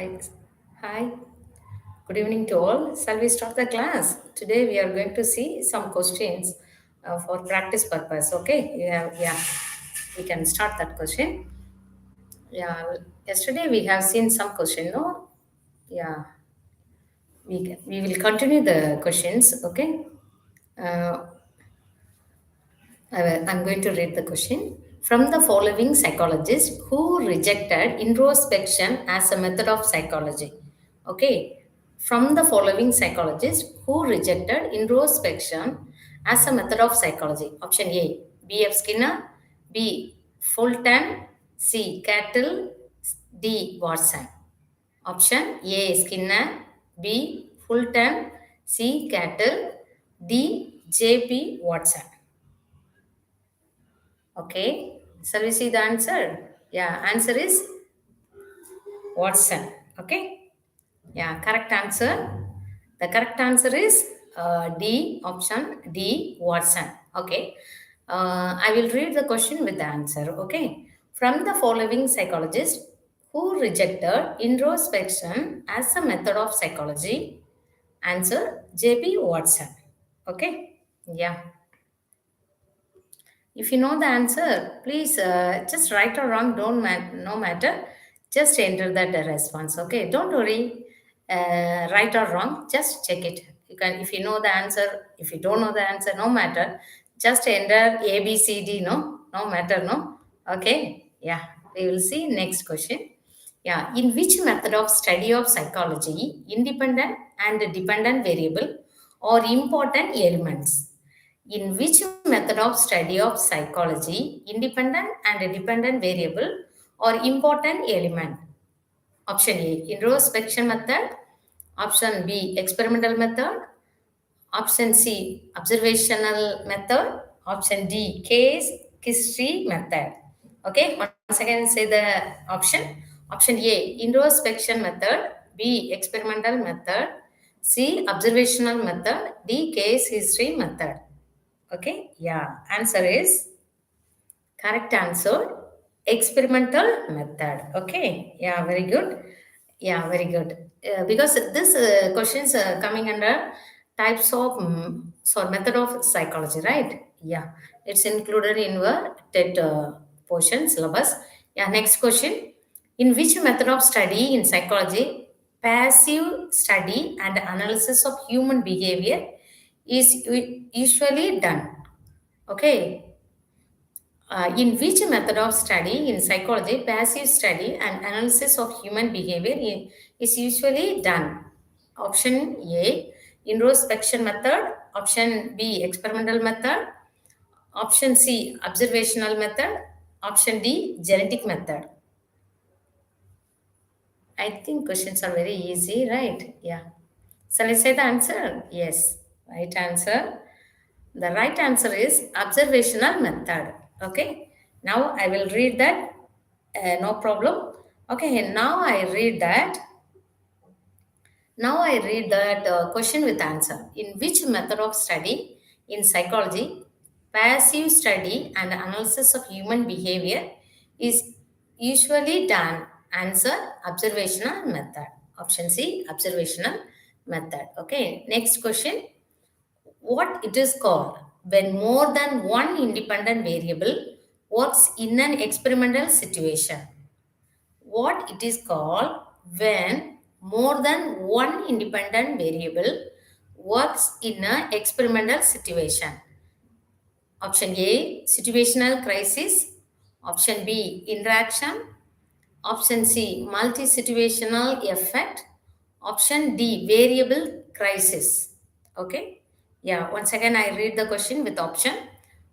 Hi. Hi. Good evening to all. Shall we start the class? Today we are going to see some questions for practice purpose. Okay. Yeah. We can start that question. Yeah. Yesterday we have seen some question. No. Yeah. We will continue the questions. Okay. Uh, I'm going to read the question. From the following psychologists who rejected introspection as a method of psychology. Okay. From the following psychologists who rejected introspection as a method of psychology. Option A, B.F. Skinner, B. Fulton, C. Cattell, D. Watson. Option A, Skinner, B. Fulton, C. Cattell, D. J.P. Watson. Okay, shall we see the answer? Yeah, answer is Watson. Okay, yeah, correct answer. The correct answer is D, option D, Watson. Okay, I will read the question with the answer. Okay, from the following psychologists who rejected introspection as a method of psychology, answer J.P. Watson. Okay, yeah. If you know the answer, please just write or wrong, no matter. Just enter that response. Okay, don't worry. Right or wrong, just check it. You can, if you know the answer, if you don't know the answer, no matter. Just enter A, B, C, D. No matter. No. Okay. Yeah. We will see next question. Yeah. In which method of study of psychology, independent and dependent variable or important elements? In which method of study of psychology, independent and dependent variable or important element? Option A, introspection method. Option B, experimental method. Option C, observational method. Option D, case history method. Okay, once again say the option. Option A, introspection method. B, experimental method. C, observational method. D, case history method. Okay, yeah. Answer is correct answer. Experimental method. Okay, yeah, very good. Yeah, very good. Because this questions coming under types of method of psychology, right? Yeah, it's included in your TET portion syllabus. Yeah, next question. In which method of study in psychology, passive study and analysis of human behavior is usually done? Okay. In which method of study in psychology, passive study and analysis of human behavior is usually done? Option A, introspection method. Option B, experimental method. Option C, observational method. Option D, genetic method. I think questions are very easy, right? Yeah. Shall I say the answer? Yes. Right answer. The right answer is observational method. Okay. Now I will read that. No problem. Okay. Now I read that question with answer. In which method of study in psychology, passive study and analysis of human behavior is usually done? Answer observational method. Option C, observational method. Okay. Next question. What it is called when more than one independent variable works in an experimental situation? What it is called when more than one independent variable works in an experimental situation? Option A, situational crisis. Option B, interaction. Option C, multi-situational effect. Option D, variable crisis. Okay. Yeah, once again, I read the question with option.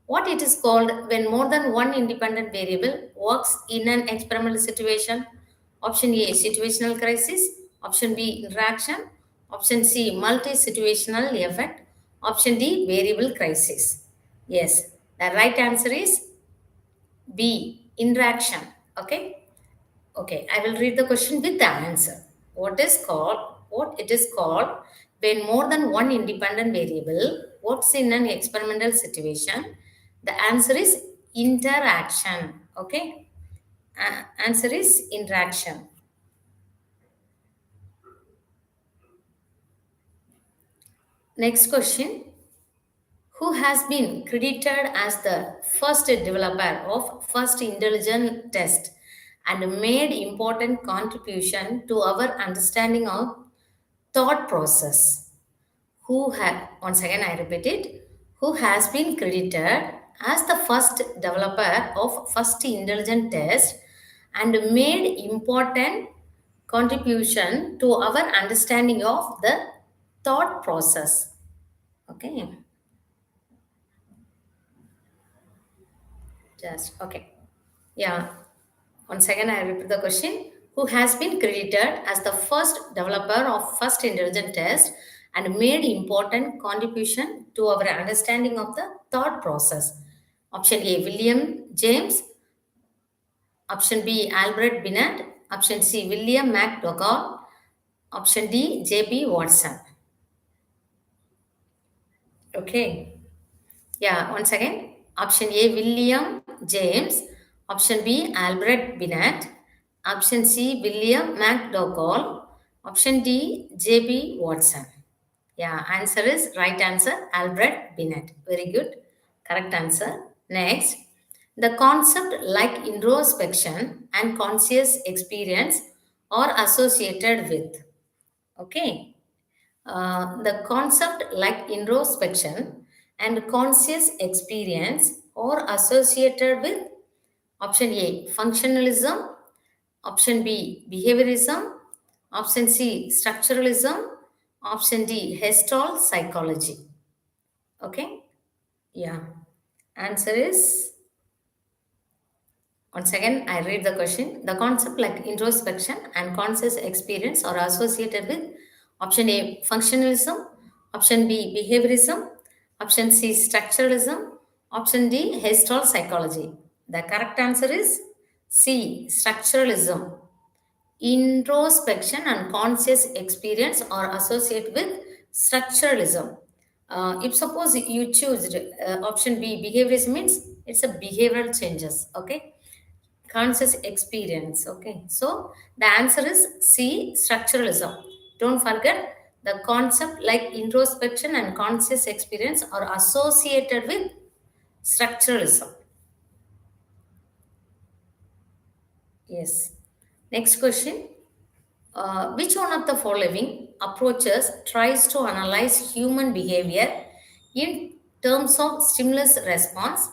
What it is called when more than one independent variable works in an experimental situation? Option A, situational crisis. Option B, interaction. Option C, multi-situational effect. Option D, variable crisis. Yes, the right answer is B, interaction. Okay. Okay, I will read the question with the answer. What it is called when more than one independent variable works in an experimental situation? The answer is interaction. Okay, answer is interaction. Next question. Who has been credited as the first developer of first intelligent test and made important contribution to our understanding of thought process? Who had, once again I repeat it, who has been credited as the first developer of first intelligent test and made important contribution to our understanding of the thought process. Okay, just okay. Yeah, once again I repeat the question. Who has been credited as the first developer of first intelligent test and made important contribution to our understanding of the thought process? Option A, William James. Option B, Albert Binet. Option C, William McDougall. Option D, J.B. Watson. Okay. Yeah, once again. Option A, William James. Option B, Albert Binet. Option C, William McDougall. Option D, J.B. Watson. Yeah, answer is right answer, Albert Binet. Very good. Correct answer. Next, the concept like introspection and conscious experience are associated with. Okay. The concept like introspection and conscious experience are associated with option A, functionalism, option B, behaviorism, option C, structuralism, option D, Gestalt psychology. Okay? Yeah. Answer is once again, I read the question. The concept like introspection and conscious experience are associated with option A, functionalism, option B, behaviorism, option C, structuralism, option D, Gestalt psychology. The correct answer is C, structuralism. Introspection and conscious experience are associated with structuralism. If suppose you choose option B, behaviorism means it's a behavioral changes. Okay, conscious experience. Okay, so the answer is C, structuralism. Don't forget the concept like introspection and conscious experience are associated with structuralism. Yes. Next question. Which one of the following approaches tries to analyze human behavior in terms of stimulus response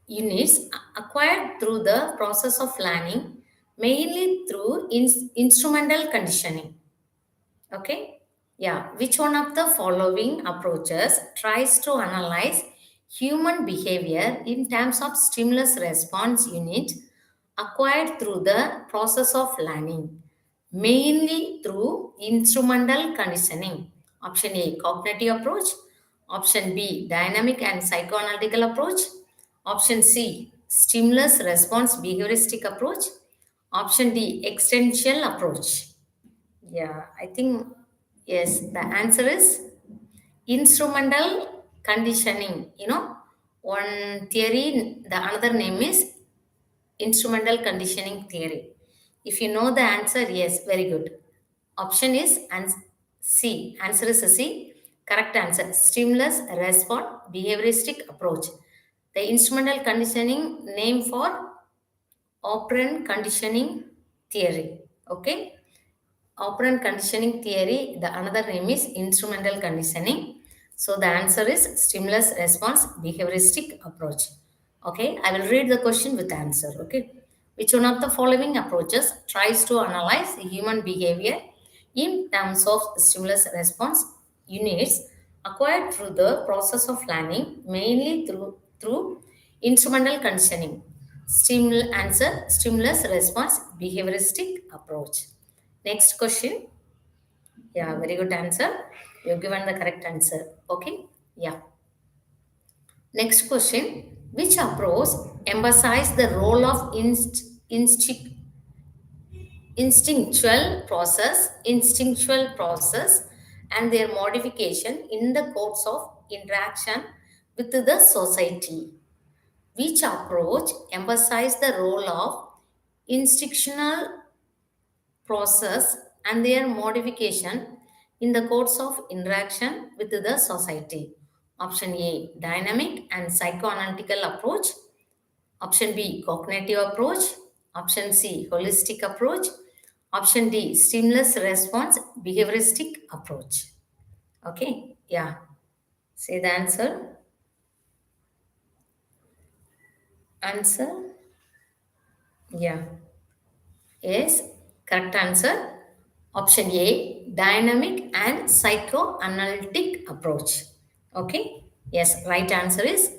units acquired through the process of learning, mainly through instrumental conditioning? Okay. Yeah. Which one of the following approaches tries to analyze human behavior in terms of stimulus response unit acquired through the process of learning, mainly through instrumental conditioning? Option A, cognitive approach. Option B, dynamic and psychoanalytical approach. Option C, stimulus response behavioristic approach. Option D, existential approach. Yeah, I think yes, the answer is instrumental conditioning. One theory, the another name is instrumental conditioning theory. If you know the answer, yes, very good. Option is C. Answer is C. Correct answer. Stimulus response behavioristic approach. The instrumental conditioning name for operant conditioning theory. Okay. Operant conditioning theory, the another name is instrumental conditioning. So the answer is stimulus response behavioristic approach. Okay, I will read the question with answer. Okay, which one of the following approaches tries to analyze the human behavior in terms of stimulus response units acquired through the process of learning, mainly through instrumental conditioning? Answer, stimulus response behavioristic approach. Next question. Yeah, very good answer. You've given the correct answer. Okay. Yeah. Next question. Which approach emphasize the role of instinctual process and their modification in the course of interaction with the society? Which approach emphasize the role of instinctual process and their modification in the course of interaction with the society. Option A, dynamic and psychoanalytical approach. Option B, cognitive approach. Option C, holistic approach. Option D, stimulus response behavioristic approach. Okay, yeah. Say the answer. Answer. Yeah. Yes. Correct answer. Option A, dynamic and psychoanalytic approach. Okay. Yes. Right answer is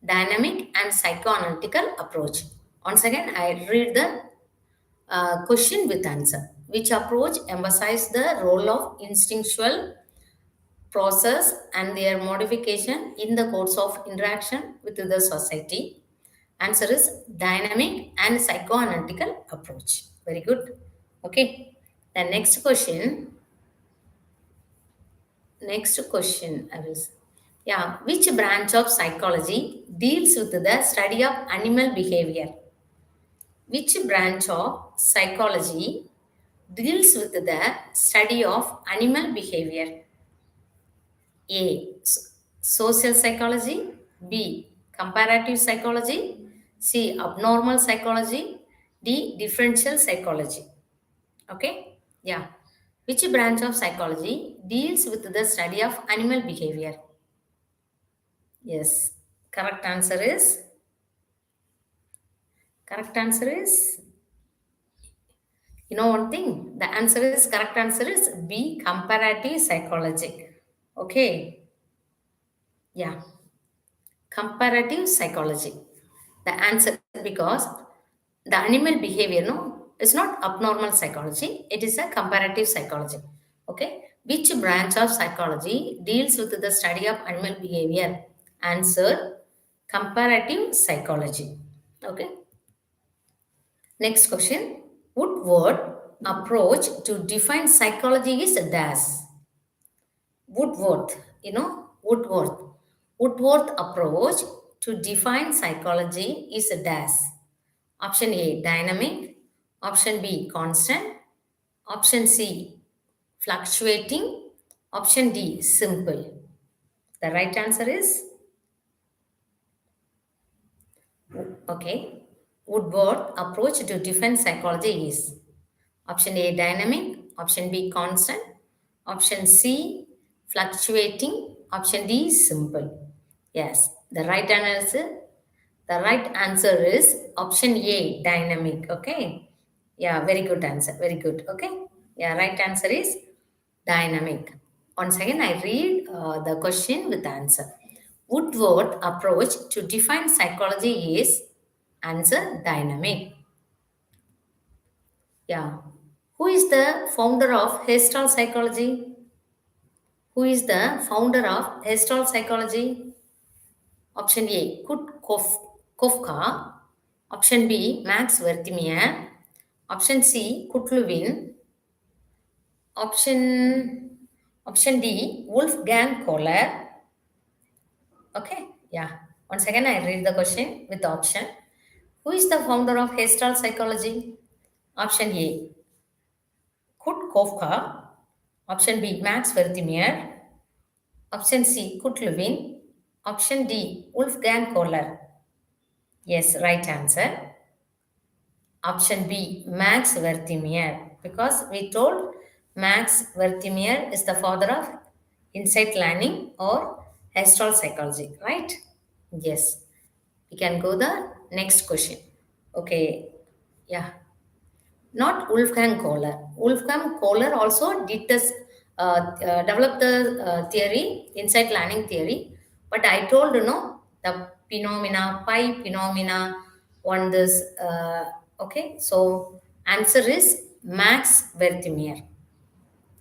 dynamic and psychoanalytical approach. Once again, I read the question with answer. Which approach emphasizes the role of instinctual process and their modification in the course of interaction with the society? Answer is dynamic and psychoanalytical approach. Very good. Okay. The next question. Next question, Aris. Yeah. Which branch of psychology deals with the study of animal behavior? Which branch of psychology deals with the study of animal behavior? A. Social psychology. B. Comparative psychology. C. Abnormal psychology. D. Differential psychology. Okay? Yeah. Which branch of psychology deals with the study of animal behavior? Yes. Correct answer is you know one thing. The answer is correct answer is B. Comparative psychology. Okay. Yeah. Comparative psychology. The answer because the animal behavior no is not abnormal psychology, it is a comparative psychology. Okay, which branch of psychology deals with the study of animal behavior? Answer comparative psychology. Okay, next question. Woodward approach to define psychology is dash. Woodworth, Woodworth approach to define psychology is a dash. Option A, dynamic. Option B, constant. Option C, fluctuating. Option D, simple. The right answer is okay. Woodward approach to define psychology is option A, dynamic. Option B, constant. Option C, fluctuating. Option D, simple. Yes, the right answer is option A, dynamic. Okay. Yeah, very good answer. Very good. Okay. Yeah, right answer is dynamic. Once again, I read the question with the answer. Woodward approach to define psychology is answer dynamic. Yeah. Who is the founder of Gestalt psychology? Who is the founder of Gestalt psychology? Option A, Kufka. Option B, Max Wertheimer. Option C, Kurt Lewin. Option Option D, Wolfgang Kohler. Okay, yeah. Once again, I read the question with the option. Who is the founder of Gestalt psychology? Option A, Kurt Kofka. Option B, Max Wertheimer. Option C, Kurt Lewin. Option D, Wolfgang Kohler. Yes, right answer. Option B, Max Wertheimer. Because we told Max Wertheimer is the father of insight learning or Gestalt psychology, right? Yes. We can go the next question. Okay. Yeah. Not Wolfgang Kohler. Wolfgang Kohler also did this, developed the theory, insight learning theory. But I told, the phenomena, pi phenomena, on this. Okay, so answer is Max Wertheimer.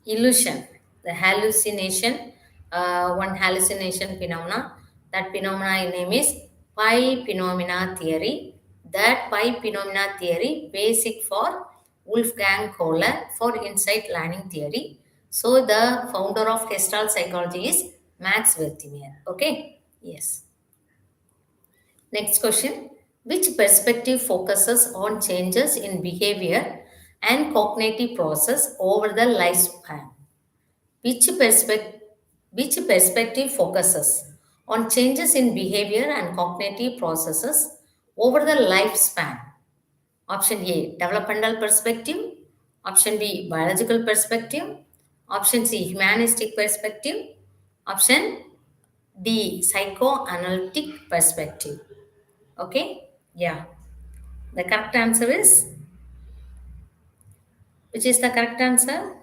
Illusion, the hallucination, one hallucination phenomena. That phenomena name is pi phenomena theory. That pi phenomena theory basic for Wolfgang Kohler for insight learning theory. So the founder of Gestalt psychology is Max Wertheimer. Okay. Yes. Next question. Which perspective focuses on changes in behavior and cognitive process over the lifespan? Which perspective which perspective focuses on changes in behavior and cognitive processes over the lifespan? Option A, developmental perspective. Option B, biological perspective. Option C, humanistic perspective. Option D, psychoanalytic perspective. Okay? Yeah. The correct answer is, which is the correct answer?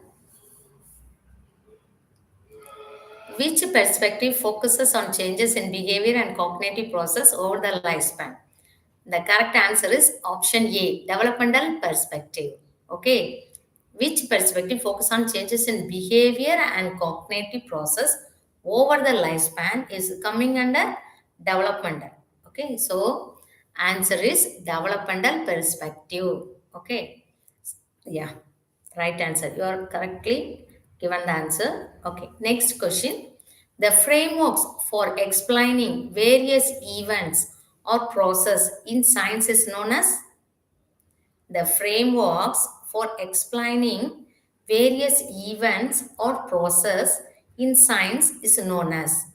Which perspective focuses on changes in behavior and cognitive process over the lifespan? The correct answer is option A, developmental perspective. Okay. Which perspective focus on changes in behavior and cognitive process over the lifespan is coming under developmental. Okay. So answer is developmental perspective. Okay. Yeah. Right answer. You are correctly given the answer. Okay. Next question. The frameworks for explaining various events or process in science is known as, the frameworks for explaining various events or process in science is known as,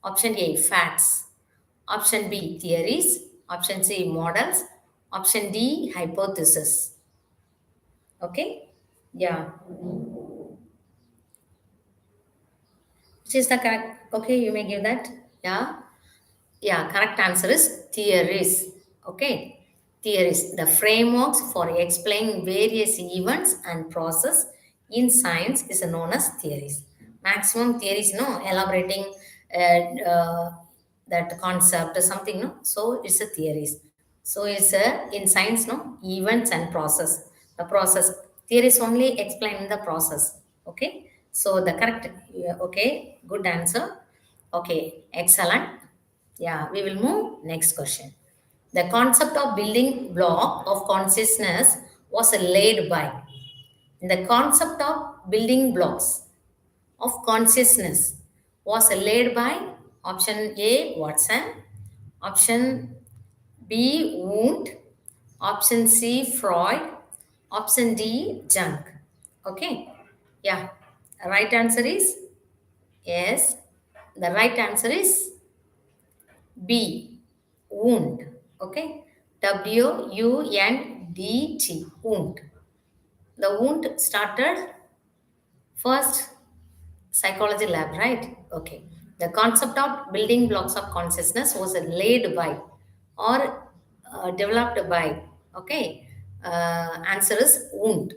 option A, facts, option B, theories, option C, models, option D, hypothesis. Okay? Yeah. Which is the correct? Okay, you may give that. Yeah. Yeah, correct answer is theories. Okay. Theories, the frameworks for explaining various events and process in science is known as theories. Maximum theories, no, elaborating that concept or something, no. So it's a theories. So it's a in science, no, events and process. The process theories only explain the process. Okay. So the correct, yeah, okay, good answer. Okay, excellent. Yeah, we will move next question. The concept of building block of consciousness was laid by. The concept of building blocks of consciousness was laid by, option A, Watson, option B, Wundt, option C, Freud, option D, Jung. Okay, yeah, right answer is yes. The right answer is B, wound. Okay. WUNDT, wound. The wound started first psychology lab, right? Okay. The concept of building blocks of consciousness was laid by or developed by. Okay. Answer is wound.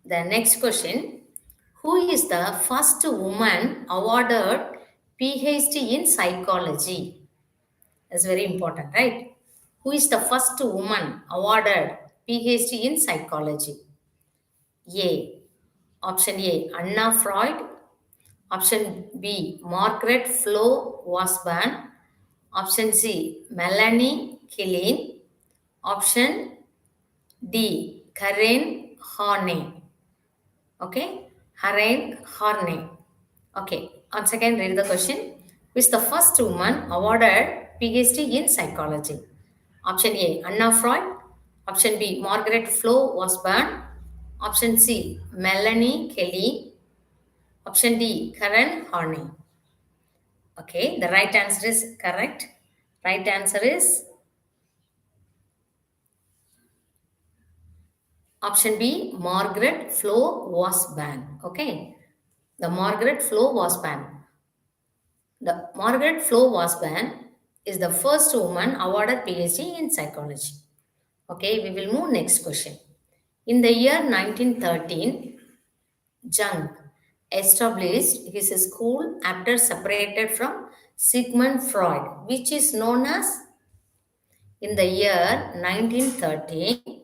The next question. Who is the first woman awarded PhD in psychology? That's very important, right? Who is the first woman awarded PhD in psychology? A. Option A, Anna Freud. Option B, Margaret Flo Wasban. Option C, Melanie Killeen. Option D, Karen Horney. Okay, Karen Horney. Okay, once again read the question. Who is the first woman awarded PhD in psychology? Option A, Anna Freud. Option B, Margaret Flo Wasban. Option C, Melanie Kelly. Option D, Karen Horney. Okay, the right answer is correct. Right answer is option B, Margaret Flo Wasban. Okay, the Margaret Flo Wasban. The Margaret Flo Wasban is the first woman awarded PhD in psychology. Okay, we will move next question. In the year 1913, Jung established his school after separated from Sigmund Freud, which is known as, in the year 1913,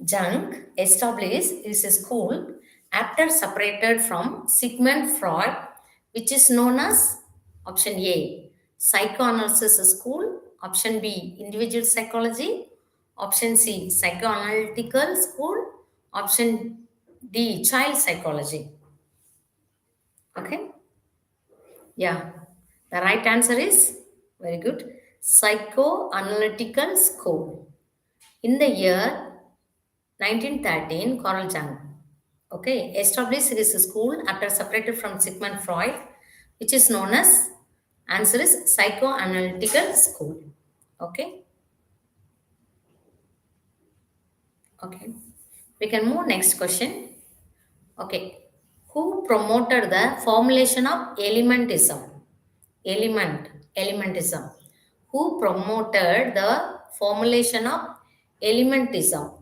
Jung established his school after separated from Sigmund Freud, which is known as, option A, psychoanalysis school, option B, individual psychology, option C, psychoanalytical school, option D, child psychology. Okay, yeah, the right answer is very good, psychoanalytical school. In the year 1913, Carl Jung. Okay, established his school after separated from Sigmund Freud, which is known as answer is psychoanalytical school. Okay, okay. We can move next question. Okay, who promoted the formulation of elementism? Elementism. Who promoted the formulation of elementism?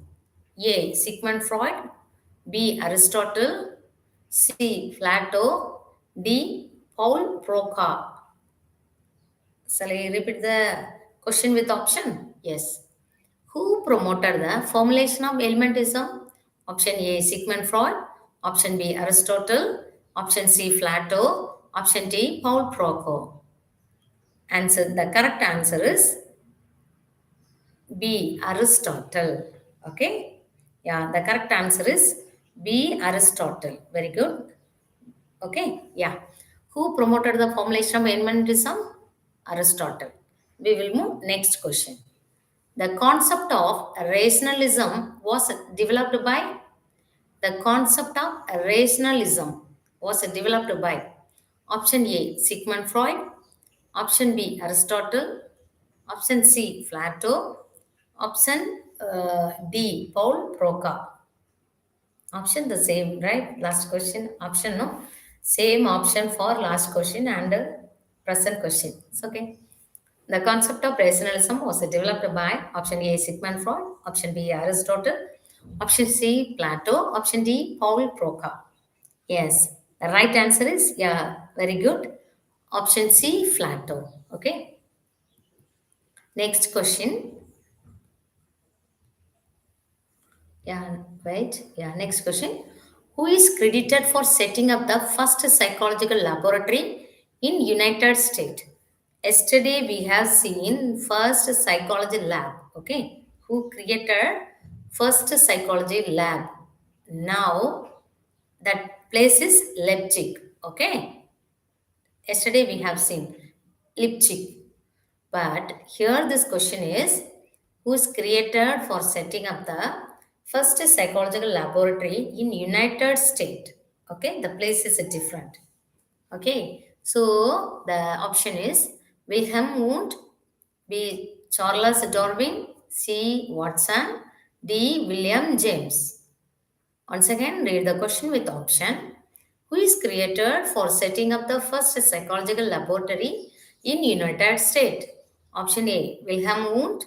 A. Sigmund Freud. B. Aristotle. C. Plato. D. Paul Broca. Shall I repeat the question with option? Yes. Who promoted the formulation of elementism? Option A. Sigmund Freud. Option B. Aristotle. Option C. Plato. Option D. Paul Broca. Answer. The correct answer is B. Aristotle. Okay. Yeah. The correct answer is B. Aristotle. Very good. Okay, yeah. Who promoted the formulation of Environmentalism? Aristotle. We will move next question. The concept of rationalism was developed by the concept of rationalism was developed by option A Sigmund Freud, option B Aristotle, option C Plato, option D Paul Broca. Option the same, right? Last question. Option no. Same option for last question and present question. It's okay. The concept of rationalism was developed by option A Sigmund Freud, option B Aristotle, option C Plato, option D Paul Broca. Yes. The right answer is yeah, very good. Option C Plato. Okay. Next question. Yeah, right. Yeah, next question. Who is credited for setting up the first psychological laboratory in United States? Yesterday we have seen first psychology lab. Okay, who created first psychology lab? Now that place is Leipzig. Okay, yesterday we have seen Leipzig. But here this question is who is created for setting up the first psychological laboratory in United States. Okay, the place is different. Okay, so the option is Wilhelm Wundt, B. Charles Darwin, C. Watson, D. William James. Once again, read the question with option. Who is created for setting up the first psychological laboratory in United States? Option A, Wilhelm Wundt.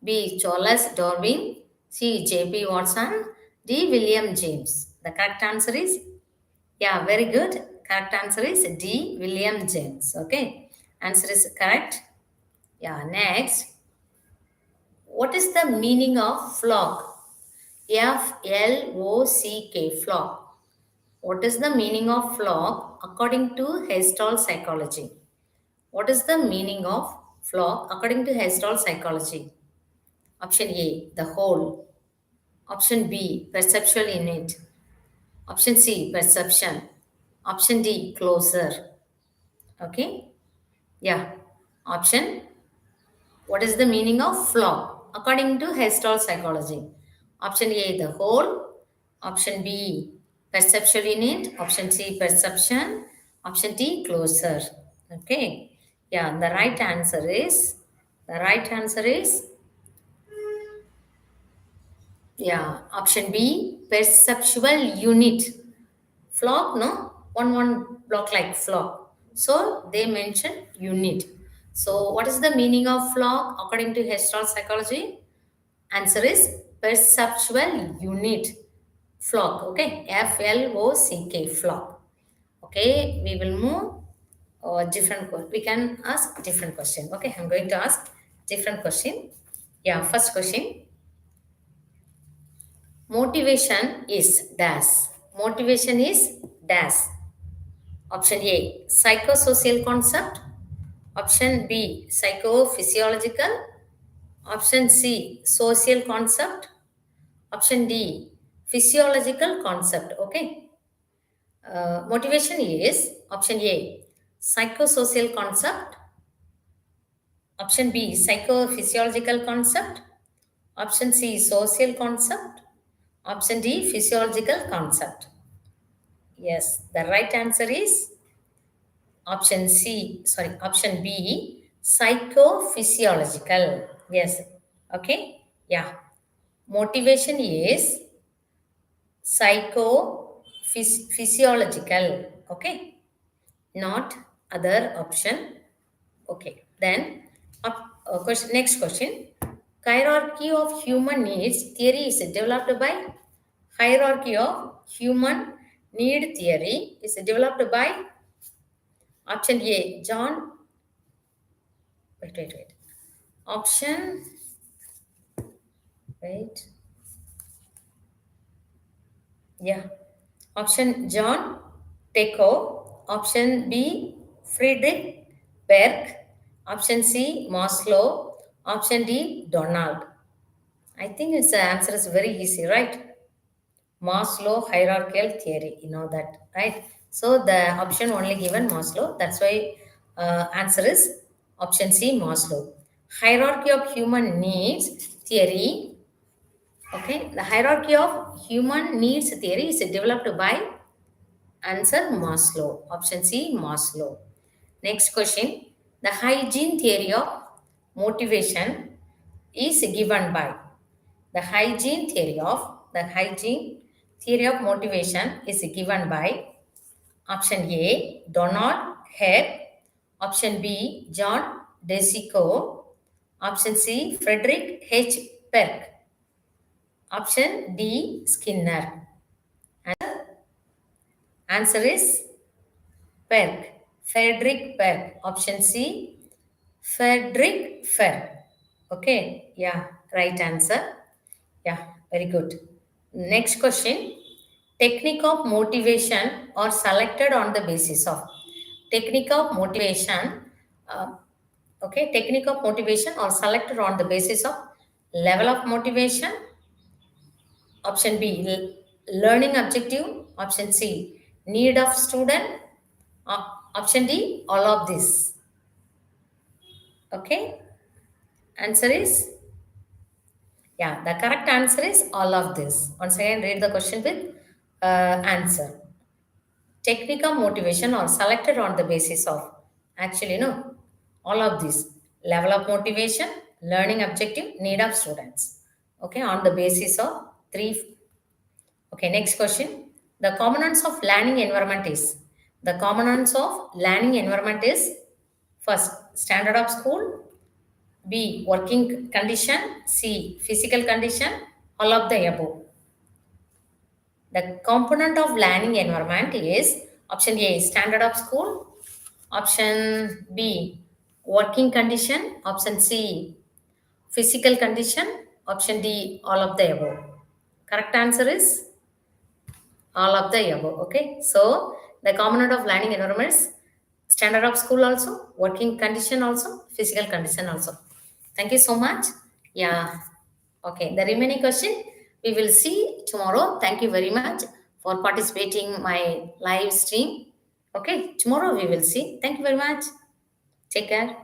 B, Charles Darwin. C, J.P. Watson. D, William James. The correct answer is, yeah, very good. Correct answer is D, William James. Okay, answer is correct. Yeah, next. What is the meaning of flock? Flock. Flock. What is the meaning of flock according to Gestalt psychology? What is the meaning of flock according to Gestalt psychology? Option A, the whole. Option B, perceptual unit. Option C, perception. Option D, closer. Okay? Yeah. Option. What is the meaning of flock according to Gestalt psychology? Option A, the whole. Option B, perceptual unit. Option C, perception. Option D, closer. Okay. Yeah, the right answer is yeah, option B, perceptual unit. Flock, no? One block like flock. So they mention unit. So what is the meaning of flock according to Gestalt psychology? Answer is perceptual unit. Flock. Okay. Flock. Flock. Okay. We will move we can ask different question. Okay. I'm going to ask different question. Yeah. First question. Motivation is dash. Motivation is dash. Option A, psychosocial concept. Option B, psychophysiological. Option C, social concept. Option D, physiological concept. Okay. Motivation is option A, psychosocial concept. Option B, psychophysiological concept. Option C, social concept. Option D, physiological concept. Yes, the right answer is option B, psychophysiological. Yes, okay, yeah. Motivation is psychophysiological, okay, not other option. Okay, then next question. Hierarchy of human needs theory is developed by hierarchy of human need theory is developed by option A. John. Wait. Option. Wait. Yeah. Option John Teco. Option B. Friedrich Berg. Option C. Maslow. Option D. Donald. I think its answer is very easy, right? Maslow hierarchical theory, you know that, right? So the option only given Maslow. That's why answer is option C, Maslow. Hierarchy of human needs theory. Okay, the hierarchy of human needs theory is developed by answer Maslow. Option C, Maslow. Next question. The hygiene theory of motivation is given by the hygiene theory of motivation is given by option A Donald Hare, option B John Desico, option C Frederick H. Perk, option D Skinner. Answer is Perk. Frederick Perk. Option C Frederick Perk. Okay, yeah, right answer. Yeah, very good. Next question. Technique of motivation are selected on the basis of technique of motivation. Uh, okay, technique of motivation are selected on the basis of level of motivation. Option B, learning objective. Option C, need of student. Option D, all of this. Okay, answer is yeah. The correct answer is all of this. Once again, read the question with answer. Technical motivation are selected on the basis of actually no all of these level of motivation, learning objective, need of students. Okay, on the basis of three. Okay, next question. The components of learning environment is the components of learning environment is first standard of school, B working condition, C physical condition, all of the above. The component of learning environment is option A, standard of school, option B, working condition, option C, physical condition, option D, all of the above. Correct answer is all of the above. Okay, so the component of learning environment is standard of school also, working condition also, physical condition also. Thank you so much. Yeah. Okay, the remaining question we will see tomorrow. Thank you very much for participating my live stream. Okay, tomorrow we will see. Thank you very much. Take care.